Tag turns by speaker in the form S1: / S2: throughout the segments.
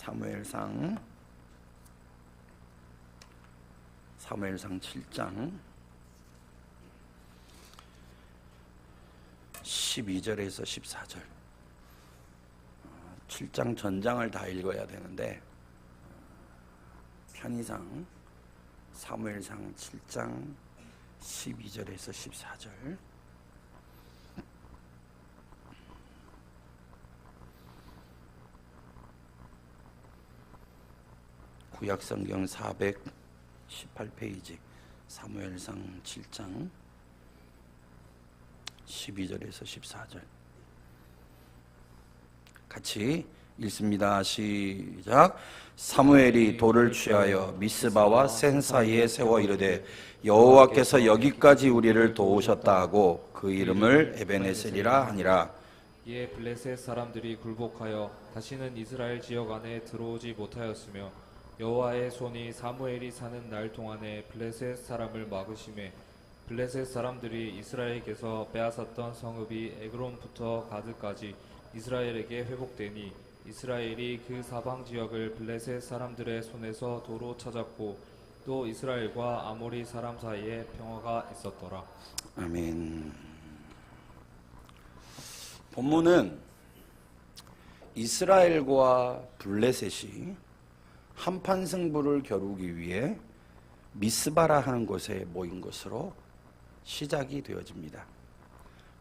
S1: 사무엘상 7장 12절에서 14절. 7장 전장을 다 읽어야 되는데 편의상 사무엘상 7장 12절에서 14절. 구약성경 418페이지 사무엘상 7장 12절에서 14절 같이 읽습니다. 시작. 사무엘이 돌을 취하여 미스바와 센 사이에 세워 이르되 여호와께서 여기까지 우리를 도우셨다 하고 그 이름을 에베네셀이라 하니라.
S2: 이에 블레셋 사람들이 굴복하여 다시는 이스라엘 지역 안에 들어오지 못하였으며 여호와의 손이 사무엘이 사는 날 동안에 블레셋 사람을 막으심에 블레셋 사람들이 이스라엘에게서 빼앗았던 성읍이 에그론부터 가드까지 이스라엘에게 회복되니 이스라엘이 그 사방 지역을 블레셋 사람들의 손에서 도로 찾았고 또 이스라엘과 아모리 사람 사이에 평화가 있었더라.
S1: 아멘. 본문은 이스라엘과 블레셋이 한판 승부를 겨루기 위해 미스바라 하는 곳에 모인 것으로 시작이 되어집니다.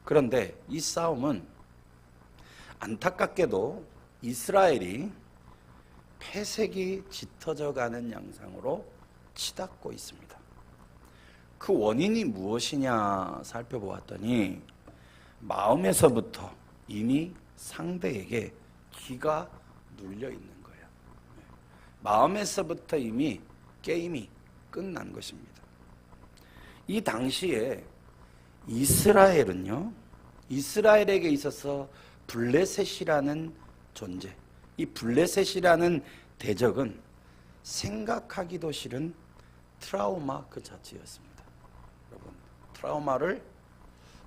S1: 그런데 이 싸움은 안타깝게도 이스라엘이 패색이 짙어져 가는 양상으로 치닫고 있습니다. 그 원인이 무엇이냐 살펴보았더니 마음에서부터 이미 상대에게 기가 눌려 있는 거예요. 마음에서부터 이미 게임이 끝난 것입니다. 이 당시에 이스라엘은요, 이스라엘에게 있어서 블레셋이라는 존재, 이 블레셋이라는 대적은 생각하기도 싫은 트라우마 그 자체였습니다. 여러분, 트라우마를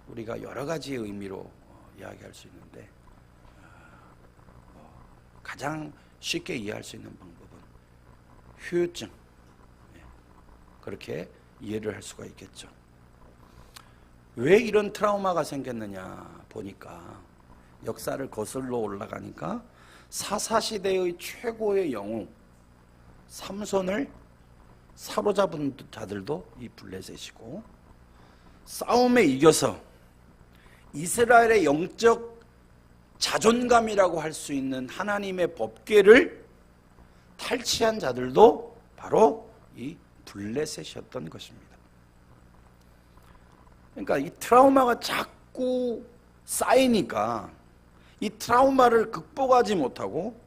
S1: 우리가 여러 가지 의미로 이야기할 수 있는데 가장 쉽게 이해할 수 있는 방법은 후유증, 그렇게 이해를 할 수가 있겠죠. 왜 이런 트라우마가 생겼느냐 보니까 역사를 거슬러 올라가니까 사사시대의 최고의 영웅 삼손을 사로잡은 자들도 이 블레셋이고, 싸움에 이겨서 이스라엘의 영적 자존감이라고 할 수 있는 하나님의 법궤를 탈취한 자들도 바로 이 블레셋이었던 것입니다. 그러니까 이 트라우마가 자꾸 쌓이니까 이 트라우마를 극복하지 못하고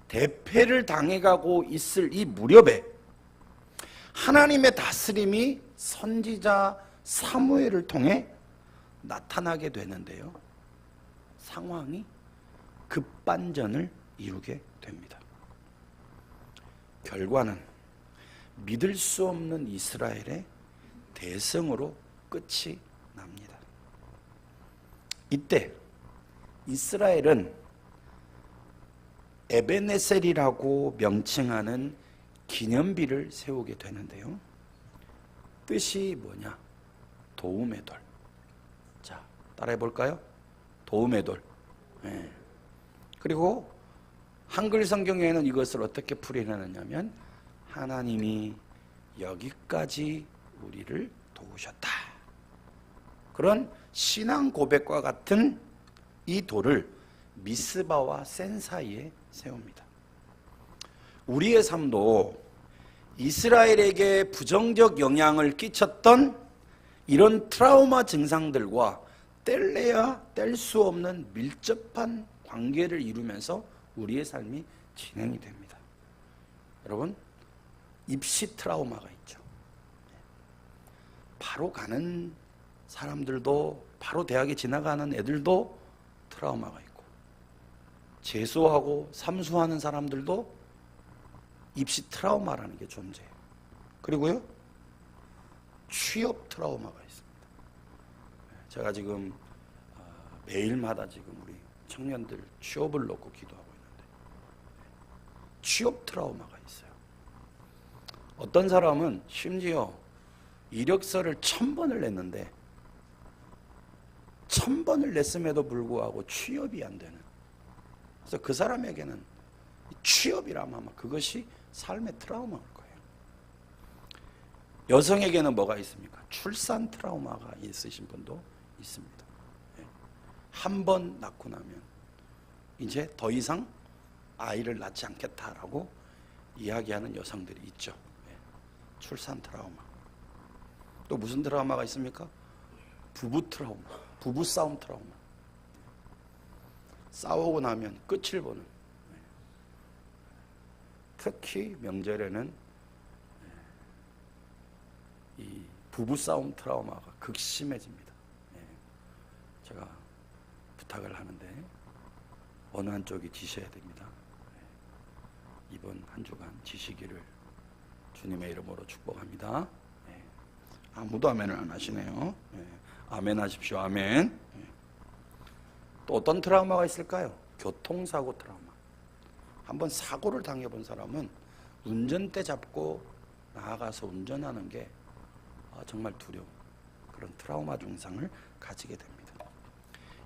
S1: 대패를 당해가고 있을 이 무렵에 하나님의 다스림이 선지자 사무엘을 통해 나타나게 되는데요, 상황이 급반전을 이루게 됩니다. 결과는 믿을 수 없는 이스라엘의 대승으로 끝이 납니다. 이때 이스라엘은 에베네셀이라고 명칭하는 기념비를 세우게 되는데요, 뜻이 뭐냐? 도움의 돌. 자, 따라해 볼까요? 도움의 돌. 네. 그리고 한글 성경에는 이것을 어떻게 풀이하느냐면 하나님이 여기까지 우리를 도우셨다. 그런 신앙 고백과 같은 이 돌을 미스바와 센 사이에 세웁니다. 우리의 삶도 이스라엘에게 부정적 영향을 끼쳤던 이런 트라우마 증상들과 뗄래야 뗄 수 없는 밀접한 관계를 이루면서 우리의 삶이 진행이 됩니다. 여러분, 입시 트라우마가 있죠. 바로 가는 사람들도, 바로 대학에 지나가는 애들도 트라우마가 있고, 재수하고 삼수하는 사람들도 입시 트라우마라는 게 존재해요. 그리고요, 취업 트라우마가 있습니다. 제가 지금 매일마다 지금 우리 청년들 취업을 놓고 기도하고 있는데, 취업 트라우마가 있어요. 어떤 사람은 심지어 이력서를 1000번을 냈는데 1000번을 냈음에도 불구하고 취업이 안 되는, 그래서 그 사람에게는 취업이라면 아마 그것이 삶의 트라우마일 거예요. 여성에게는 뭐가 있습니까? 출산 트라우마가 있으신 분도 있습니다. 한 번 낳고 나면 이제 더 이상 아이를 낳지 않겠다라고 이야기하는 여성들이 있죠. 출산 트라우마. 또 무슨 트라우마가 있습니까? 부부 트라우마, 부부 싸움 트라우마. 싸우고 나면 끝을 보는. 특히 명절에는 이 부부 싸움 트라우마가 극심해집니다. 제가 부탁을 하는데 어느 한쪽이 지셔야 됩니다. 이번 한 주간 지시기를 주님의 이름으로 축복합니다. 아무도 아멘을 안 하시네요. 아멘 하십시오. 아멘. 또 어떤 트라우마가 있을까요? 교통사고 트라우마. 한번 사고를 당해본 사람은 운전대 잡고 나아가서 운전하는 게 정말 두려운 그런 트라우마 증상을 가지게 됩니다.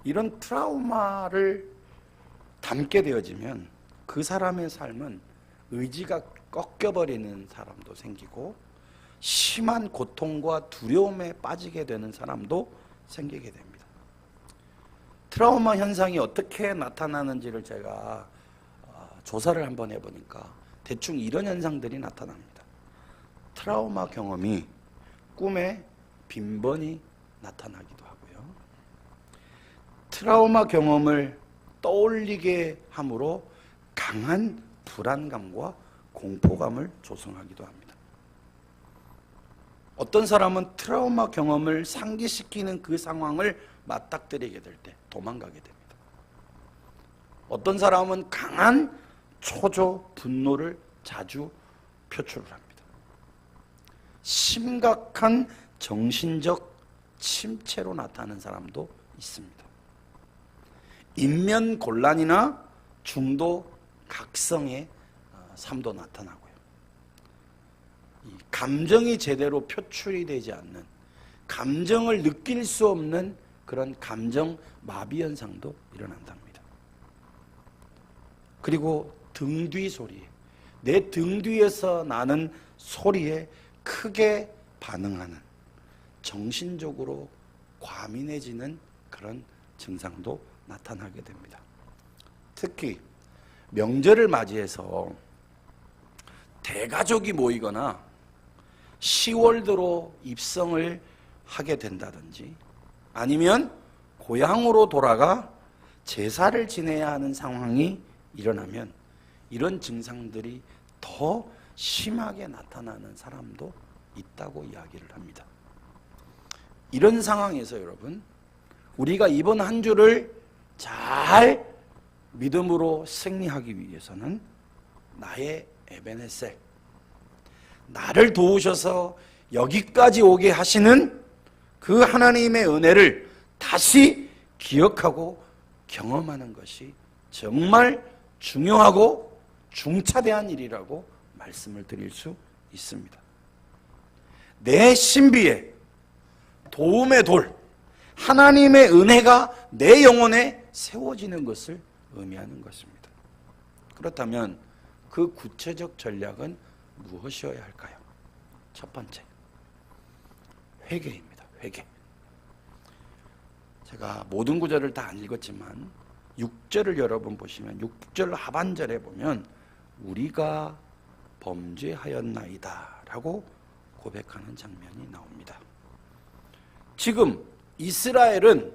S1: 이런 트라우마를 담게 되어지면 그 사람의 삶은 의지가 꺾여버리는 사람도 생기고 심한 고통과 두려움에 빠지게 되는 사람도 생기게 됩니다. 트라우마 현상이 어떻게 나타나는지를 제가 조사를 한번 해보니까 대충 이런 현상들이 나타납니다. 트라우마 경험이 꿈에 빈번히 나타나기도 하고요. 트라우마 경험을 떠올리게 함으로 강한 불안감과 공포감을 조성하기도 합니다. 어떤 사람은 트라우마 경험을 상기시키는 그 상황을 맞닥뜨리게 될 때 도망가게 됩니다. 어떤 사람은 강한 초조 분노를 자주 표출을 합니다. 심각한 정신적 침체로 나타나는 사람도 있습니다. 인면 곤란이나 중도 각성의 삶도 나타나고요. 감정이 제대로 표출이 되지 않는, 감정을 느낄 수 없는 그런 감정 마비 현상도 일어난답니다. 그리고 등 뒤 소리, 내 등 뒤에서 나는 소리에 크게 반응하는, 정신적으로 과민해지는 그런 증상도 나타나게 됩니다. 특히 명절을 맞이해서 대가족이 모이거나 10월 들어 입성을 하게 된다든지 아니면 고향으로 돌아가 제사를 지내야 하는 상황이 일어나면 이런 증상들이 더 심하게 나타나는 사람도 있다고 이야기를 합니다. 이런 상황에서 여러분, 우리가 이번 한 주를 잘 믿음으로 승리하기 위해서는 나의 에베네셀, 나를 도우셔서 여기까지 오게 하시는 그 하나님의 은혜를 다시 기억하고 경험하는 것이 정말 중요하고 중차대한 일이라고 말씀을 드릴 수 있습니다. 내 신비에 도움의 돌, 하나님의 은혜가 내 영혼에 세워지는 것을 의미하는 것입니다. 그렇다면 그 구체적 전략은 무엇이어야 할까요? 첫 번째, 회개입니다. 회개. 제가 모든 구절을 다 안 읽었지만 6절을 여러분 보시면 6절 하반절에 보면 우리가 범죄하였나이다 라고 고백하는 장면이 나옵니다. 지금 이스라엘은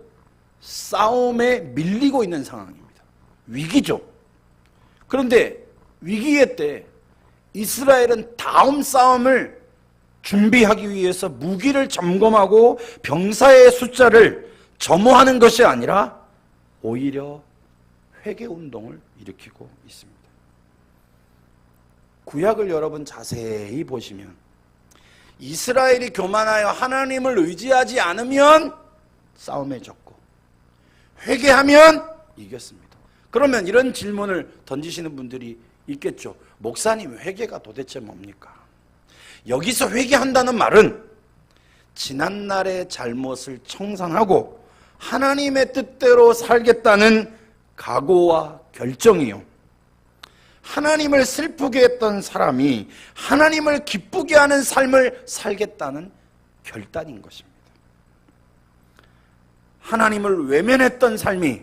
S1: 싸움에 밀리고 있는 상황입니다. 위기죠. 그런데 위기의 때 이스라엘은 다음 싸움을 준비하기 위해서 무기를 점검하고 병사의 숫자를 점호하는 것이 아니라 오히려 회개운동을 일으키고 있습니다. 구약을 여러분 자세히 보시면 이스라엘이 교만하여 하나님을 의지하지 않으면 싸움에 졌고 회개하면 이겼습니다. 그러면 이런 질문을 던지시는 분들이 있겠죠. 목사님, 회개가 도대체 뭡니까? 여기서 회개한다는 말은 지난날의 잘못을 청산하고 하나님의 뜻대로 살겠다는 각오와 결정이요. 하나님을 슬프게 했던 사람이 하나님을 기쁘게 하는 삶을 살겠다는 결단인 것입니다. 하나님을 외면했던 삶이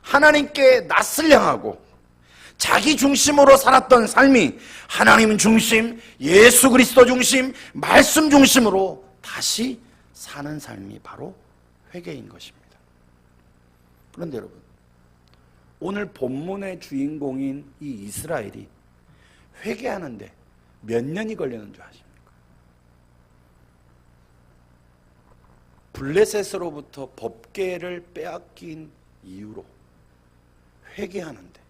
S1: 하나님께 낯을 향하고 자기 중심으로 살았던 삶이 하나님 중심, 예수 그리스도 중심, 말씀 중심으로 다시 사는 삶이 바로 회개인 것입니다. 그런데 여러분, 오늘 본문의 주인공인 이 이스라엘이 회개하는데 몇 년이 걸리는 줄 아십니까? 블레셋으로부터 법궤를 빼앗긴 이유로 회개하는데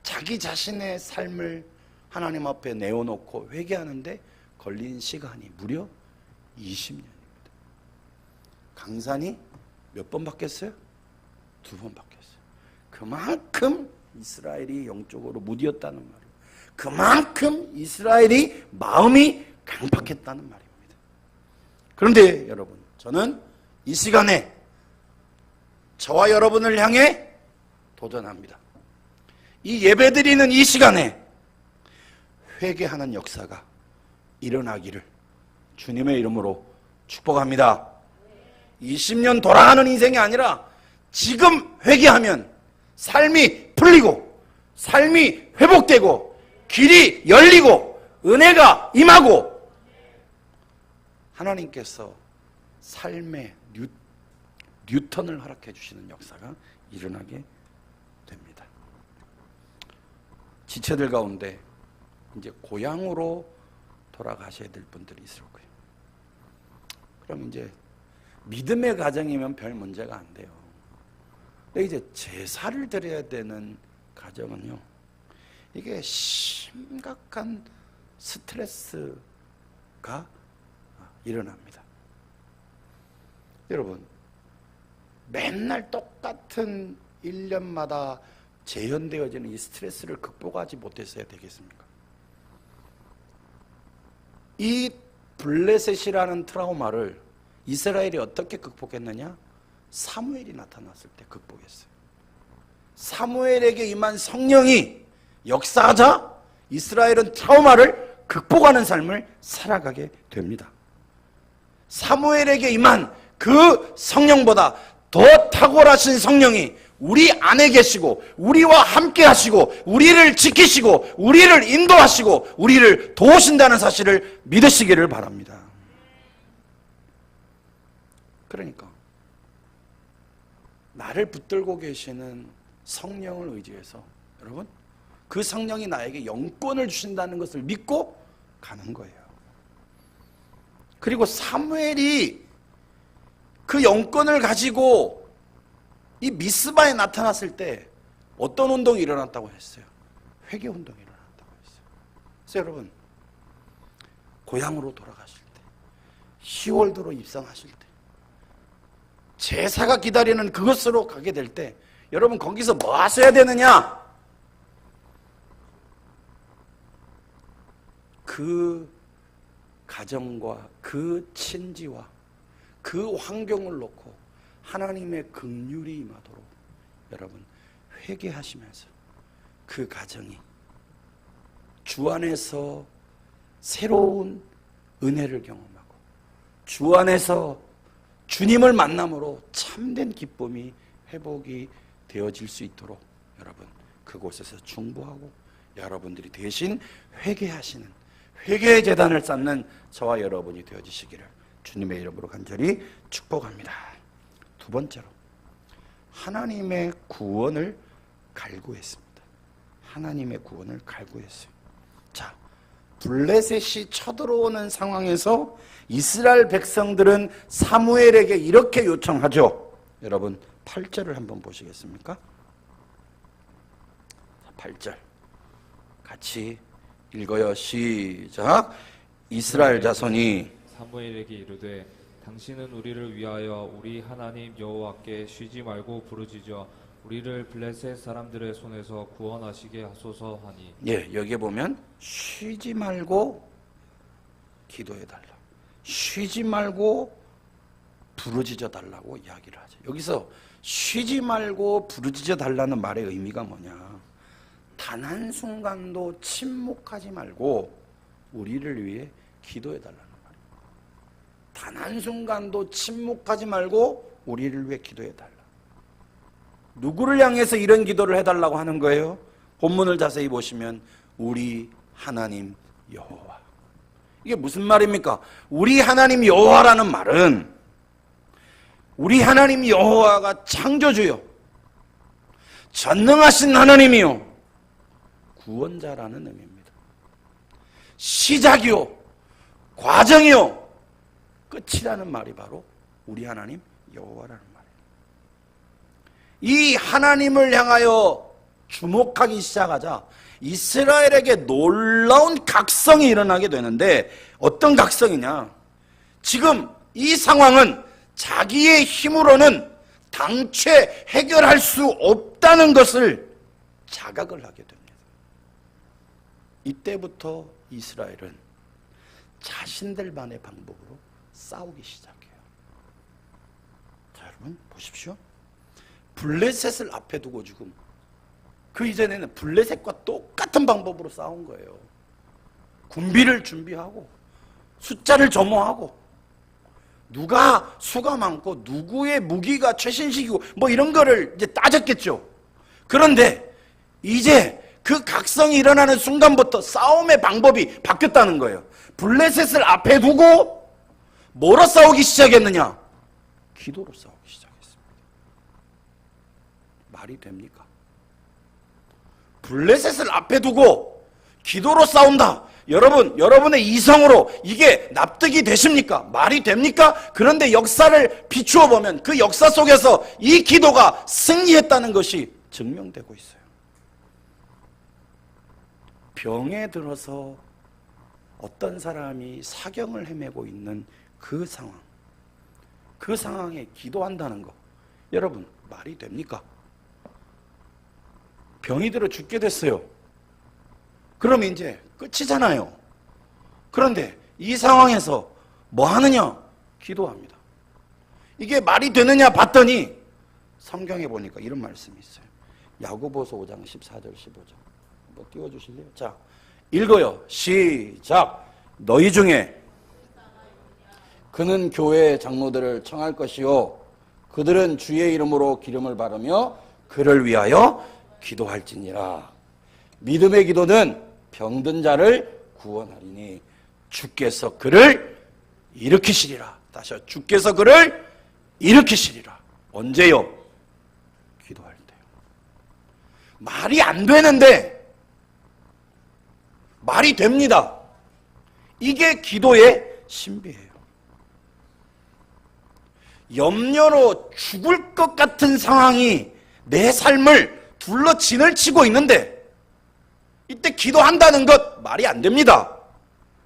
S1: 자기 자신의 삶을 하나님 앞에 내어놓고 회개하는데 걸린 시간이 무려 20년입니다. 강산이 몇 번 바뀌었어요? 2번 바뀌었어요. 그만큼 이스라엘이 영적으로 무디었다는 말이에요. 그만큼 이스라엘이 마음이 강팍했다는 말입니다. 그런데 여러분, 저는 이 시간에 저와 여러분을 향해 도전합니다. 이 예배드리는 이 시간에 회개하는 역사가 일어나기를 주님의 이름으로 축복합니다. 20년 돌아가는 인생이 아니라 지금 회개하면 삶이 풀리고 삶이 회복되고 길이 열리고 은혜가 임하고 하나님께서 삶의 뉴턴을 허락해 주시는 역사가 일어나게 됩니다. 지체들 가운데 이제 고향으로 돌아가셔야 될 분들이 있을 거예요. 그럼 이제 믿음의 가정이면 별 문제가 안 돼요. 근데 이제 제사를 드려야 되는 가정은요, 이게 심각한 스트레스가 일어납니다. 여러분, 맨날 똑같은 1년마다 재현되어지는 이 스트레스를 극복하지 못했어야 되겠습니까? 이 블레셋이라는 트라우마를 이스라엘이 어떻게 극복했느냐? 사무엘이 나타났을 때 극복했어요. 사무엘에게 임한 성령이 역사하자 이스라엘은 트라우마를 극복하는 삶을 살아가게 됩니다. 사무엘에게 임한 그 성령보다 더 탁월하신 성령이 우리 안에 계시고 우리와 함께 하시고 우리를 지키시고 우리를 인도하시고 우리를 도우신다는 사실을 믿으시기를 바랍니다. 그러니까 나를 붙들고 계시는 성령을 의지해서 여러분, 그 성령이 나에게 영권을 주신다는 것을 믿고 가는 거예요. 그리고 사무엘이 그 영권을 가지고 이 미스바에 나타났을 때 어떤 운동이 일어났다고 했어요? 회개 운동이 일어났다고 했어요. 그래서 여러분, 고향으로 돌아가실 때, 10월도로 입성하실 때, 제사가 기다리는 그것으로 가게 될 때, 여러분 거기서 뭐 하셔야 되느냐? 그 가정과 그 친지와 그 환경을 놓고 하나님의 긍휼이 임하도록 여러분 회개하시면서 그 가정이 주 안에서 새로운 은혜를 경험하고 주 안에서 주님을 만남으로 참된 기쁨이 회복이 되어질 수 있도록 여러분 그곳에서 중보하고 여러분들이 대신 회개하시는 회개의 제단을 쌓는 저와 여러분이 되어지시기를 주님의 이름으로 간절히 축복합니다. 두 번째로 하나님의 구원을 갈구했습니다. 하나님의 구원을 갈구했어요. 자, 블레셋이 쳐들어오는 상황에서 이스라엘 백성들은 사무엘에게 이렇게 요청하죠. 여러분 8절을 한번 보시겠습니까? 8절 같이 읽어요. 시작. 이스라엘 자손이
S2: 사무엘에게 이르되 당신은 우리를 위하여 우리 하나님 여호와께 쉬지 말고 부르짖어 우리를 블레셋 사람들의 손에서 구원하시게 하소서 하니.
S1: 예, 여기에 보면 쉬지 말고 기도해달라, 쉬지 말고 부르짖어 달라고 이야기를 하죠. 여기서 쉬지 말고 부르짖어 달라는 말의 의미가 뭐냐, 단 한순간도 침묵하지 말고 우리를 위해 기도해 달라는 말이에요. 단 한순간도 침묵하지 말고 우리를 위해 기도해 달라. 누구를 향해서 이런 기도를 해달라고 하는 거예요? 본문을 자세히 보시면 우리 하나님 여호와. 이게 무슨 말입니까? 우리 하나님 여호와라는 말은 우리 하나님 여호와가 창조주요, 전능하신 하나님이요, 구원자라는 의미입니다. 시작이요, 과정이요, 끝이라는 말이 바로 우리 하나님 여호와라는 말이에요. 이 하나님을 향하여 주목하기 시작하자 이스라엘에게 놀라운 각성이 일어나게 되는데, 어떤 각성이냐, 지금 이 상황은 자기의 힘으로는 당최 해결할 수 없다는 것을 자각을 하게 됩니다. 이때부터 이스라엘은 자신들만의 방법으로 싸우기 시작해요. 자, 여러분 보십시오. 블레셋을 앞에 두고 지금 그 이전에는 블레셋과 똑같은 방법으로 싸운 거예요. 군비를 준비하고 숫자를 점호하고 누가 수가 많고 누구의 무기가 최신식이고 뭐 이런 거를 이제 따졌겠죠. 그런데 이제 그 각성이 일어나는 순간부터 싸움의 방법이 바뀌었다는 거예요. 블레셋을 앞에 두고 뭐로 싸우기 시작했느냐? 기도로 싸우기 시작했습니다. 말이 됩니까? 블레셋을 앞에 두고 기도로 싸운다. 여러분, 여러분의 이성으로 이게 납득이 되십니까? 말이 됩니까? 그런데 역사를 비추어 보면 그 역사 속에서 이 기도가 승리했다는 것이 증명되고 있어요. 병에 들어서 어떤 사람이 사경을 헤매고 있는 그 상황, 그 상황에 기도한다는 거, 여러분 말이 됩니까? 병이 들어 죽게 됐어요. 그러면 이제 끝이잖아요. 그런데 이 상황에서 뭐 하느냐? 기도합니다. 이게 말이 되느냐 봤더니 성경에 보니까 이런 말씀이 있어요. 야고보서 5장 14절 15절 한번 띄워주실래요? 자, 읽어요. 시작. 너희 중에 그는 교회 장로들을 청할 것이요 그들은 주의 이름으로 기름을 바르며 그를 위하여 기도할지니라. 믿음의 기도는 병든 자를 구원하리니 주께서 그를 일으키시리라. 다시 주께서 그를 일으키시리라. 언제요? 기도할 때요. 말이 안 되는데 말이 됩니다. 이게 기도의 신비예요. 염려로 죽을 것 같은 상황이 내 삶을 둘러 진을 치고 있는데 이때 기도한다는 것 말이 안 됩니다.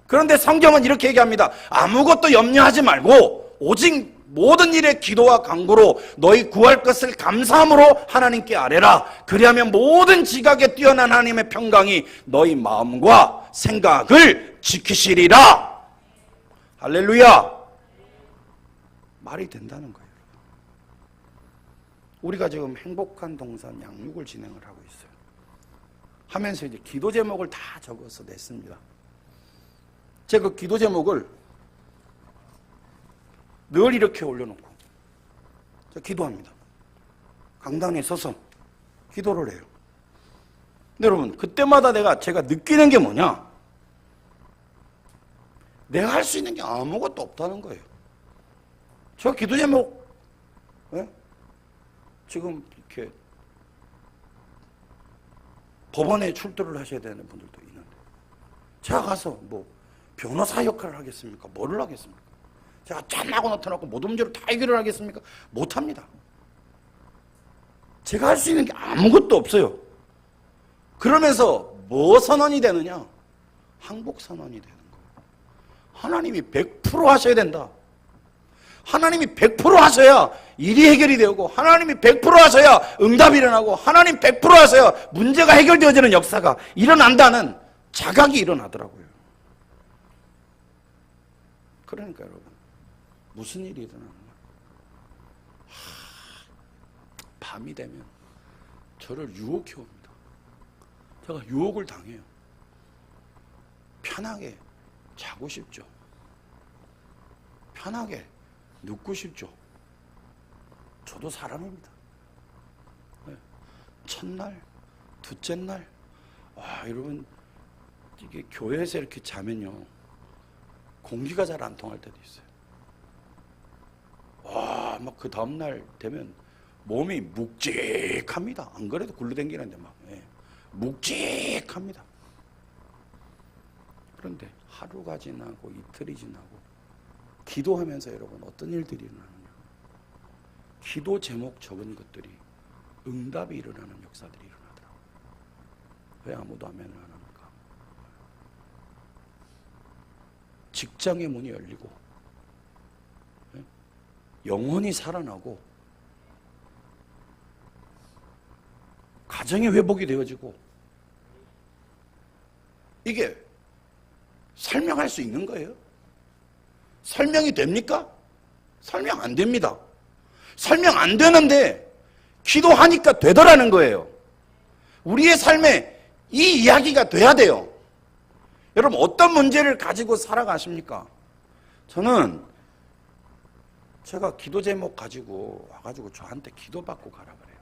S1: 그런데 성경은 이렇게 얘기합니다. 아무것도 염려하지 말고 오직 모든 일에 기도와 간구로 너희 구할 것을 감사함으로 하나님께 아뢰라. 그리하면 모든 지각에 뛰어난 하나님의 평강이 너희 마음과 생각을 지키시리라. 할렐루야. 말이 된다는 거예요. 우리가 지금 행복한 동산 양육을 진행을 하고 있어요. 하면서 이제 기도 제목을 다 적어서 냈습니다. 제가 그 기도 제목을 늘 이렇게 올려놓고 기도합니다. 강단에 서서 기도를 해요. 근데 여러분, 그때마다 제가 느끼는 게 뭐냐? 내가 할 수 있는 게 아무것도 없다는 거예요. 저 기도 제목, 네? 지금 이렇게 법원에 출두를 하셔야 되는 분들도 있는데, 제가 가서 뭐 변호사 역할을 하겠습니까? 뭐를 하겠습니까? 제가 짠하고 나타나고 모든 문제를 다 해결을 하겠습니까? 못합니다. 제가 할 수 있는 게 아무것도 없어요. 그러면서 뭐 선언이 되느냐? 항복 선언이 되는 거예요. 하나님이 100% 하셔야 된다. 하나님이 100% 하셔야 일이 해결이 되고, 하나님이 100% 하셔야 응답이 일어나고, 하나님 100% 하셔야 문제가 해결되어지는 역사가 일어난다는 자각이 일어나더라고요. 그러니까 여러분, 무슨 일이 일어나느냐? 밤이 되면 저를 유혹해 옵니다. 제가 유혹을 당해요. 편하게 자고 싶죠. 편하게 눕고 싶죠. 저도 사람입니다. 첫날, 둘째 날, 여러분, 이게 교회에서 이렇게 자면요, 공기가 잘 안 통할 때도 있어요. 막 그 다음날 되면 몸이 묵직합니다. 안 그래도 굴러댕기는데 막, 묵직합니다. 그런데 하루가 지나고 이틀이 지나고 기도하면서 여러분 어떤 일들이 일어나느냐? 기도 제목 적은 것들이 응답이 일어나는 역사들이 일어나더라고요. 왜 아무도 아멘을 안 합니까? 직장의 문이 열리고, 영혼이 살아나고, 가정의 회복이 되어지고, 이게 설명할 수 있는 거예요? 설명이 됩니까? 설명 안 됩니다. 설명 안 되는데 기도하니까 되더라는 거예요. 우리의 삶에 이 이야기가 돼야 돼요. 여러분, 어떤 문제를 가지고 살아가십니까? 저는 제가 기도 제목 가지고 와가지고 저한테 기도받고 가라 그래요.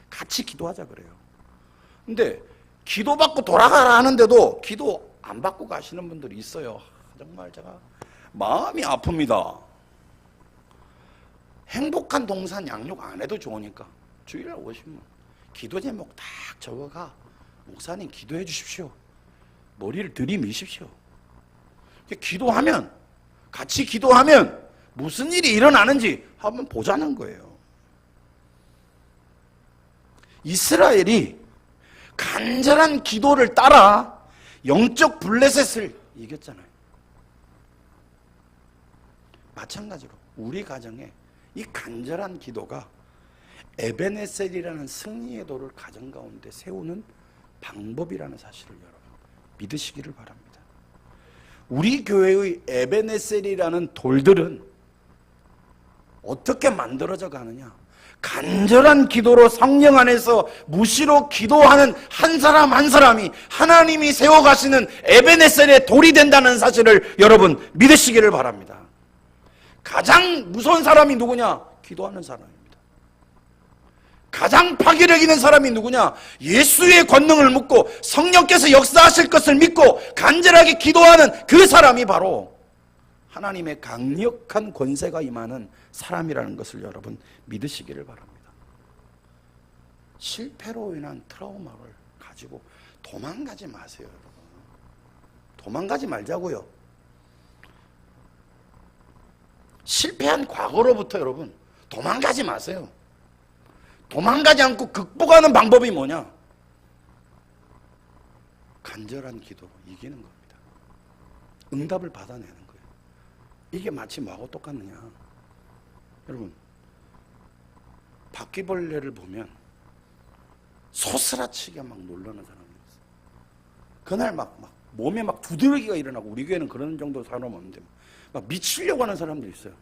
S1: 같이 기도하자 그래요. 근데 기도받고 돌아가라 하는데도 기도 안 받고 가시는 분들이 있어요. 정말 제가 마음이 아픕니다. 행복한 동산 양육 안 해도 좋으니까 주일날 오시면 기도 제목 딱 적어가, 목사님 기도해 주십시오. 머리를 들이미십시오. 기도하면, 같이 기도하면 무슨 일이 일어나는지 한번 보자는 거예요. 이스라엘이 간절한 기도를 따라 영적 블레셋을 이겼잖아요. 마찬가지로 우리 가정에 이 간절한 기도가 에베네셀이라는 승리의 도를 가정 가운데 세우는 방법이라는 사실을 여러분 믿으시기를 바랍니다. 우리 교회의 에베네셀이라는 돌들은 어떻게 만들어져 가느냐? 간절한 기도로 성령 안에서 무시로 기도하는 한 사람 한 사람이 하나님이 세워가시는 에베네셀의 돌이 된다는 사실을 여러분 믿으시기를 바랍니다. 가장 무서운 사람이 누구냐? 기도하는 사람입니다. 가장 파괴력 있는 사람이 누구냐? 예수의 권능을 묻고 성령께서 역사하실 것을 믿고 간절하게 기도하는 그 사람이 바로 하나님의 강력한 권세가 임하는 사람이라는 것을 여러분 믿으시기를 바랍니다. 실패로 인한 트라우마를 가지고 도망가지 마세요, 여러분. 도망가지 말자고요. 실패한 과거로부터 여러분 도망가지 마세요. 도망가지 않고 극복하는 방법이 뭐냐? 간절한 기도로 이기는 겁니다. 응답을 받아내는 거예요. 이게 마치 뭐하고 똑같느냐? 여러분, 바퀴벌레를 보면 소스라치게 막 놀라는 사람이 있어요. 그날 막 몸에 막 두드러기가 일어나고, 우리 교회는 그런 정도 사람 없는데 막 미치려고 하는 사람들이 있어요.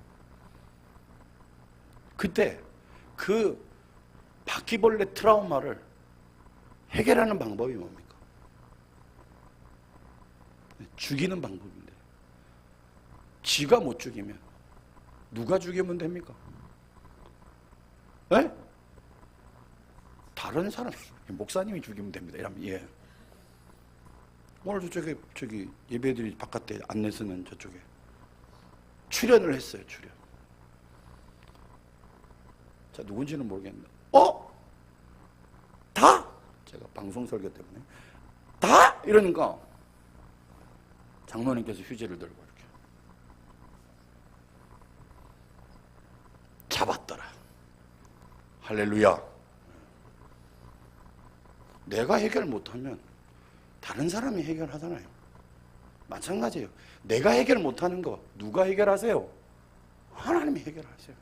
S1: 그때 그 바퀴벌레 트라우마를 해결하는 방법이 뭡니까? 죽이는 방법인데, 지가 못 죽이면 누가 죽이면 됩니까? 네? 다른 사람이, 목사님이 죽이면 됩니다. 이러면, 예. 오늘 저기 예배드리 바깥에 안내서는 저쪽에 출연을 했어요. 출연. 자, 누군지는 모르겠는데, 다? 제가 방송 설교 때문에 다? 이러니까 장로님께서 휴지를 들고 이렇게 잡았더라. 할렐루야. 내가 해결 못하면 다른 사람이 해결하잖아요. 마찬가지예요. 내가 해결 못하는 거 누가 해결하세요? 하나님이 해결하세요.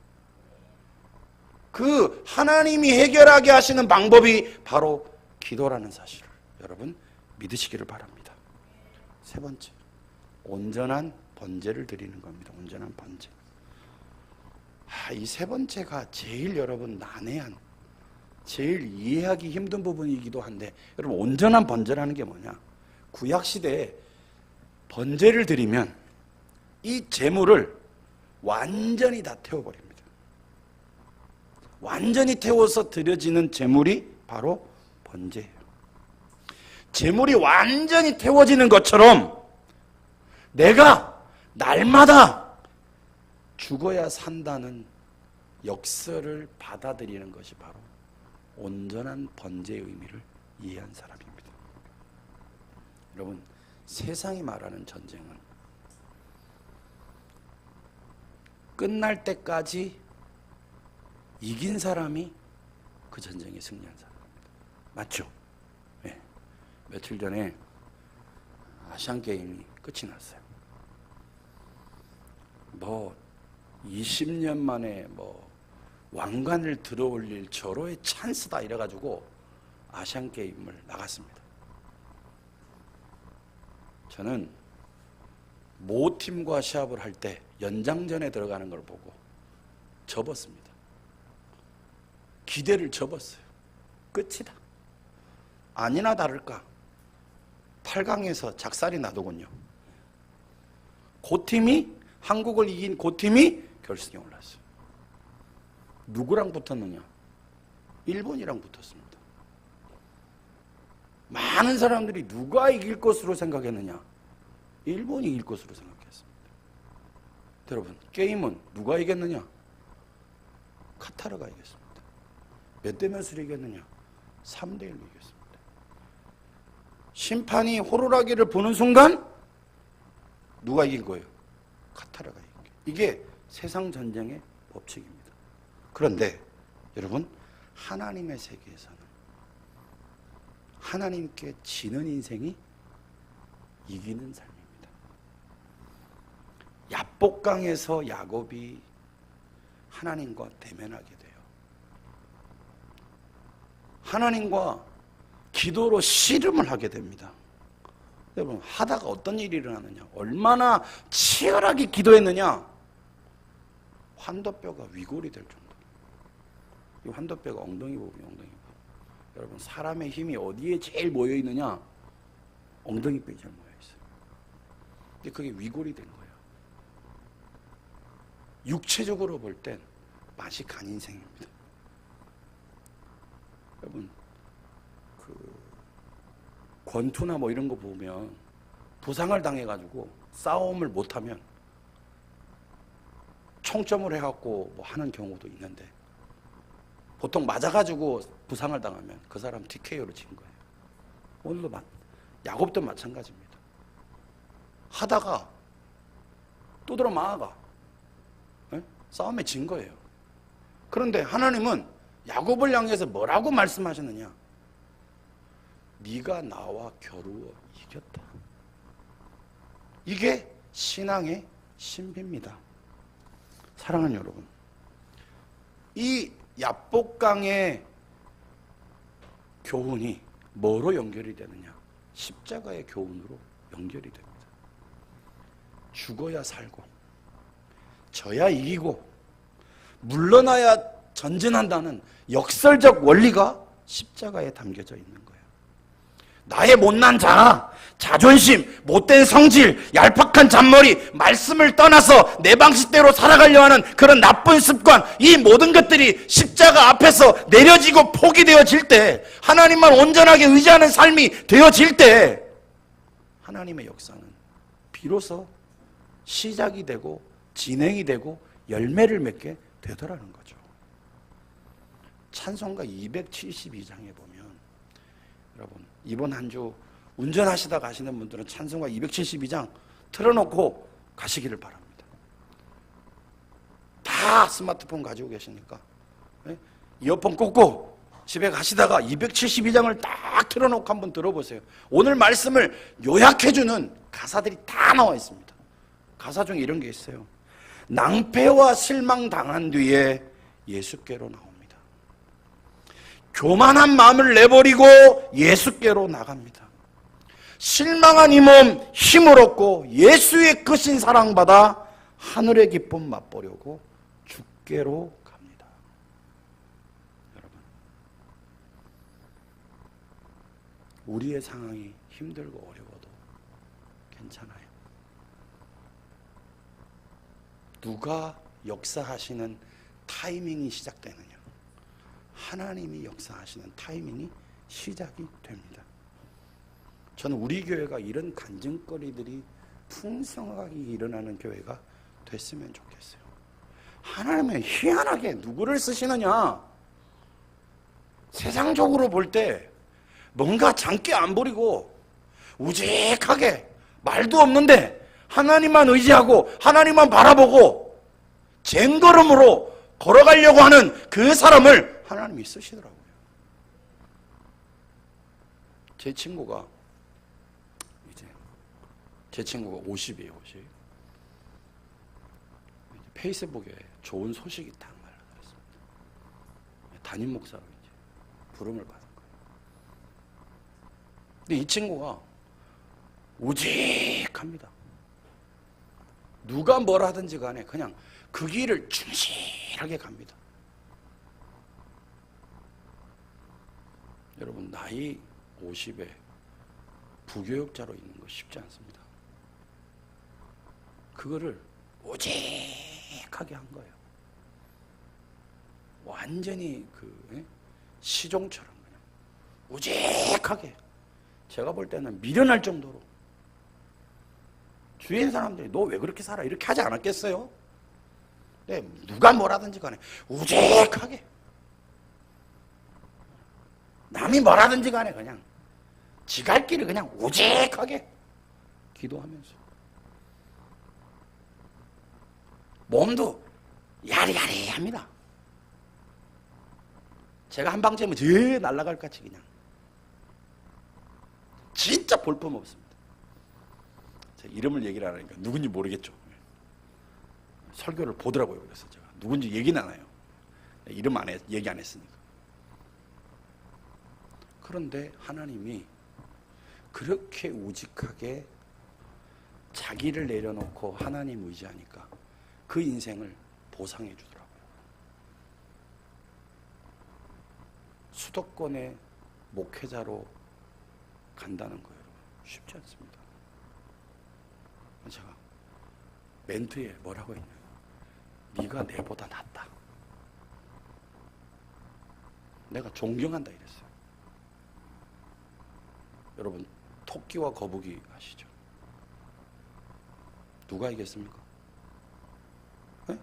S1: 그 하나님이 해결하게 하시는 방법이 바로 기도라는 사실을 여러분 믿으시기를 바랍니다. 세 번째, 온전한 번제를 드리는 겁니다. 온전한 번제. 이 세 번째가 제일 여러분 난해한, 제일 이해하기 힘든 부분이기도 한데, 여러분 온전한 번제라는 게 뭐냐? 구약 시대에 번제를 드리면 이 제물을 완전히 다 태워버립니다. 완전히 태워서 드려지는 제물이 바로 번제예요. 제물이 완전히 태워지는 것처럼 내가 날마다 죽어야 산다는 역설을 받아들이는 것이 바로 온전한 번제의 의미를 이해한 사람입니다. 여러분, 세상이 말하는 전쟁은 끝날 때까지 이긴 사람이 그 전쟁에 승리한 사람입니다. 맞죠? 네. 며칠 전에 아시안게임이 끝이 났어요. 20년 만에 왕관을 들어올릴 절호의 찬스다 이래가지고 아시안게임을 나갔습니다. 저는 모 팀과 시합을 할 때 연장전에 들어가는 걸 보고 접었습니다. 기대를 접었어요. 끝이다. 아니나 다를까 8강에서 작살이 나더군요. 그 팀이, 한국을 이긴 그 팀이 결승에 올랐어요. 누구랑 붙었느냐? 일본이랑 붙었습니다. 많은 사람들이 누가 이길 것으로 생각했느냐? 일본이 이길 것으로 생각했습니다. 여러분, 게임은 누가 이겼느냐? 카타르가 이겼습니다. 몇 대 몇으로 이겼느냐? 3대 1로 이겼습니다. 심판이 호루라기를 보는 순간 누가 이긴 거예요? 카타르가 이긴 거예요. 이게 세상 전쟁의 법칙입니다. 그런데 여러분, 하나님의 세계에서는 하나님께 지는 인생이 이기는 삶입니다. 야복강에서 야곱이 하나님과 대면하게 돼요. 하나님과 기도로 씨름을 하게 됩니다. 여러분, 하다가 어떤 일이 일어나느냐? 얼마나 치열하게 기도했느냐? 환도뼈가 위골이 될 정도. 이 환도뼈가 엉덩이 부분이 엉덩이 부분. 여러분, 사람의 힘이 어디에 제일 모여 있느냐? 엉덩이 뼈에 제일 모여 있어요. 근데 그게 위골이 된 거예요. 육체적으로 볼 땐 맛이 간 인생입니다. 여러분, 권투나 이런 거 보면 부상을 당해가지고 싸움을 못하면 총점을 해갖고 하는 경우도 있는데, 보통 맞아가지고 부상을 당하면 그 사람 TKO로 진 거예요. 오늘도 야곱도 마찬가지입니다. 하다가 또 들어 마아가 싸움에 진 거예요. 그런데 하나님은 야곱을 향해서 뭐라고 말씀하셨느냐? 네가 나와 겨루어 이겼다. 이게 신앙의 신비입니다. 사랑하는 여러분, 이 야복강의 교훈이 뭐로 연결이 되느냐? 십자가의 교훈으로 연결이 됩니다. 죽어야 살고, 져야 이기고, 물러나야 전진한다는 역설적 원리가 십자가에 담겨져 있는 거예요. 나의 못난 자아, 자존심, 못된 성질, 얄팍한 잔머리, 말씀을 떠나서 내 방식대로 살아가려 하는 그런 나쁜 습관, 이 모든 것들이 십자가 앞에서 내려지고 포기되어질 때, 하나님만 온전하게 의지하는 삶이 되어질 때, 하나님의 역사는 비로소 시작이 되고 진행이 되고 열매를 맺게 되더라는 거죠. 찬송가 272장에 보면, 여러분, 이번 한 주 운전하시다 가시는 분들은 찬송가 272장 틀어놓고 가시기를 바랍니다. 다 스마트폰 가지고 계시니까 이어폰 꽂고 집에 가시다가 272장을 딱 틀어놓고 한번 들어보세요. 오늘 말씀을 요약해주는 가사들이 다 나와 있습니다. 가사 중에 이런 게 있어요. 낭패와 실망당한 뒤에 예수께로 나옵니다. 교만한 마음을 내버리고 예수께로 나갑니다. 실망한 이 몸 힘을 얻고 예수의 크신 사랑받아 하늘의 기쁨 맛보려고 주께로 갑니다. 여러분, 우리의 상황이 힘들고 어려워도 괜찮아요. 누가 역사하시는 타이밍이 시작되느냐? 하나님이 역사하시는 타이밍이 시작이 됩니다. 저는 우리 교회가 이런 간증거리들이 풍성하게 일어나는 교회가 됐으면 좋겠어요. 하나님은 희한하게 누구를 쓰시느냐? 세상적으로 볼 때 뭔가 장기 안 부리고 우직하게 말도 없는데 하나님만 의지하고 하나님만 바라보고 쟁걸음으로 걸어가려고 하는 그 사람을 하나님이 쓰시더라고요. 제 친구가 50이에요. 50. 페이스북에 좋은 소식이 딱 말했습니다. 담임 목사로 이제 부름을 받은 거예요. 근데 이 친구가 우직합니다. 누가 뭘 하든지 간에 그냥 그 길을 충실하게 갑니다. 여러분, 나이 50에 부교육자로 있는 거 쉽지 않습니다. 그거를 오직하게 한 거예요. 완전히 시종처럼 그냥 오직하게. 제가 볼 때는 미련할 정도로 주위의 사람들이 너 왜 그렇게 살아? 이렇게 하지 않았겠어요? 네, 누가 뭐라든지 간에 우직하게. 남이 뭐라든지 간에 그냥 지 갈 길을 그냥 우직하게 기도하면서 몸도 야리야리합니다. 제가 한 방 째면 제 날아갈 것 같이 그냥 진짜 볼품 없습니다. 제가 이름을 얘기를 안 하니까 누군지 모르겠죠. 설교를 보더라고요. 그래서 제가 누군지 얘기는 안 해요. 이름 얘기 안 했으니까. 그런데 하나님이 그렇게 우직하게 자기를 내려놓고 하나님 의지하니까 그 인생을 보상해 주더라고요. 수도권의 목회자로 간다는 거예요. 쉽지 않습니다. 제가 멘트에 뭐라고 했냐면 네가 내보다 낫다. 내가 존경한다 이랬어요. 여러분, 토끼와 거북이 아시죠? 누가 이겼습니까? 네?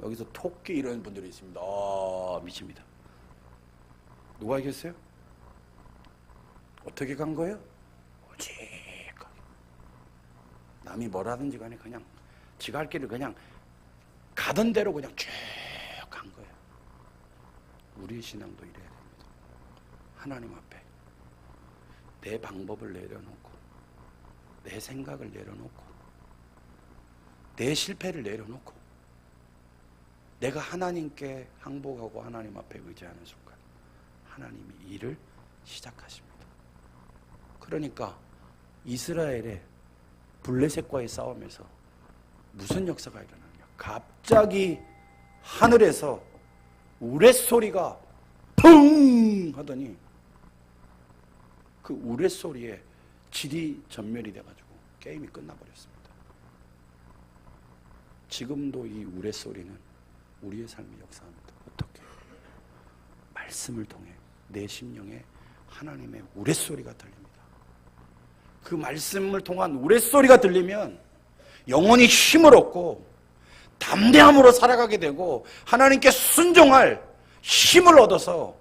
S1: 여기서 토끼 이런 분들이 있습니다. 미칩니다. 누가 이겼어요? 어떻게 간 거예요? 오직하게. 남이 뭐라든지 간에 그냥 지가 할 길을 그냥 가던 대로 그냥 쭉 간 거예요. 우리의 신앙도 이래야 됩니다. 하나님 앞에 내 방법을 내려놓고 내 생각을 내려놓고 내 실패를 내려놓고 내가 하나님께 항복하고 하나님 앞에 의지하는 순간 하나님이 일을 시작하십니다. 그러니까 이스라엘의 블레셋과의 싸움에서 무슨 역사가 일어나느냐? 갑자기 하늘에서 우레소리가 펑 하더니 그 우레소리에 질이 전멸이 돼가지고 게임이 끝나버렸습니다. 지금도 이 우레소리는 우리의 삶에 역사합니다. 어떻게? 말씀을 통해 내 심령에 하나님의 우레소리가 들립니다. 그 말씀을 통한 우레소리가 들리면 영혼이 힘을 얻고 담대함으로 살아가게 되고 하나님께 순종할 힘을 얻어서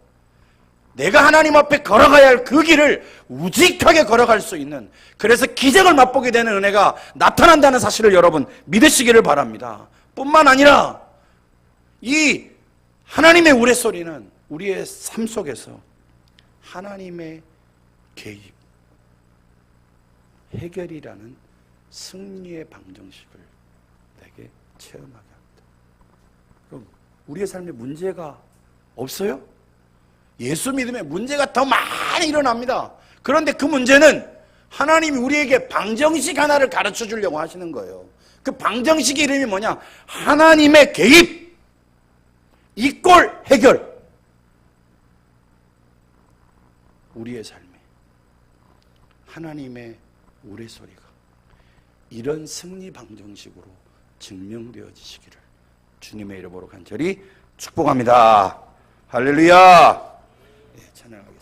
S1: 내가 하나님 앞에 걸어가야 할 그 길을 우직하게 걸어갈 수 있는, 그래서 기적을 맛보게 되는 은혜가 나타난다는 사실을 여러분 믿으시기를 바랍니다. 뿐만 아니라 이 하나님의 우레소리는 우리의 삶 속에서 하나님의 개입, 해결이라는 승리의 방정식을 되게 체험하게 합니다. 그럼 우리의 삶에 문제가 없어요? 예수 믿음에 문제가 더 많이 일어납니다. 그런데 그 문제는 하나님이 우리에게 방정식 하나를 가르쳐 주려고 하시는 거예요. 그 방정식의 이름이 뭐냐? 하나님의 개입, 이꼴 해결. 우리의 삶에 하나님의 우레소리가 이런 승리 방정식으로 증명되어지시기를 주님의 이름으로 간절히 축복합니다. 할렐루야. 네, 찬양하겠습니다.